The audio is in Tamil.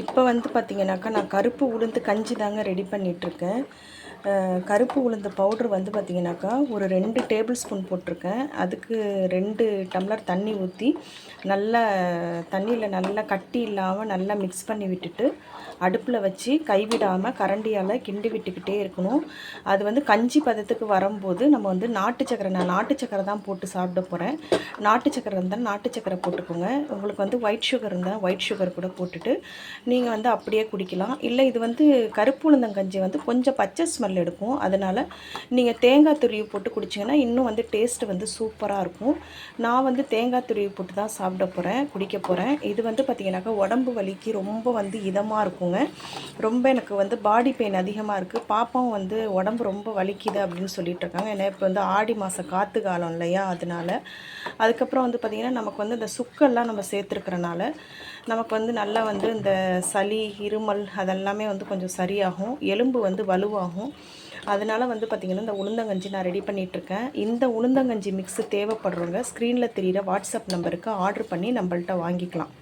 இப்போ வந்து பார்த்திங்கனாக்கா நான் கருப்பு உளுந்து கஞ்சி தாங்க ரெடி பண்ணிகிட்ருக்கேன். கருப்பு உளுந்து பவுட்ரு வந்து பார்த்திங்கனாக்கா ஒரு 2 டேபிள் ஸ்பூன் போட்டிருக்கேன். அதுக்கு 2 டம்ளர் தண்ணி ஊற்றி நல்லா தண்ணியில் நல்லா கட்டி இல்லாமல் நல்லா மிக்ஸ் பண்ணி விட்டுட்டு அடுப்பில் வச்சு கைவிடாமல் கரண்டியால் கிண்டி விட்டுக்கிட்டே இருக்கணும். அது வந்து கஞ்சி பதத்துக்கு வரும்போது நம்ம வந்து நான் நாட்டு சக்கரை தான் போட்டு சாப்பிட போகிறேன். நாட்டு சக்கரை இருந்தால் நாட்டு சக்கரை போட்டுக்கோங்க. உங்களுக்கு வந்து ஒயிட் சுகர் இருந்தால் ஒயிட் சுகர் கூட போட்டுட்டு நீங்கள் வந்து அப்படியே குடிக்கலாம். இல்லை இது வந்து கருப்பு உளுந்தங்கஞ்சி வந்து கொஞ்சம் பச்சை ஸ்மெல் எடுக்கும். அதனால் நீங்கள் தேங்காய் துருவி போட்டு குடிச்சிங்கன்னா இன்னும் வந்து டேஸ்ட்டு வந்து சூப்பராக இருக்கும். நான் வந்து தேங்காய் துருவி போட்டு தான் சாப்பிட போகிறேன், குடிக்க போகிறேன். இது வந்து பார்த்திங்கனாக்கா உடம்பு வலிக்கு ரொம்ப வந்து இதமாக இருக்குங்க. ரொம்ப எனக்கு வந்து பாடி பெயின் அதிகமாக இருக்குது. பாப்பாவும் வந்து உடம்பு ரொம்ப வலிக்குது அப்படின்னு சொல்லிட்டு இருக்காங்க. ஏன்னா இப்போ வந்து ஆடி மாதம் காற்று காலம் இல்லையா, அதனால். அதுக்கப்புறம் வந்து பார்த்திங்கன்னா நமக்கு வந்து இந்த சுக்கெல்லாம் நம்ம சேர்த்துருக்கிறனால நமக்கு வந்து நல்லா வந்து இந்த சளி இருமல் அதெல்லாமே வந்து கொஞ்சம் சரியாகும், எலும்பு வந்து வலுவாகும். அதனால் வந்து பார்த்திங்கன்னா இந்த உளுந்தங்கஞ்சி நான் ரெடி பண்ணிகிட்ருக்கேன். இந்த உளுந்தங்கஞ்சி மிக்ஸு தேவைப்படுறவங்க ஸ்க்ரீனில் தெரிகிற வாட்ஸ்அப் நம்பருக்கு ஆர்டர் பண்ணி நம்மள்ட்ட வாங்கிக்கலாம்.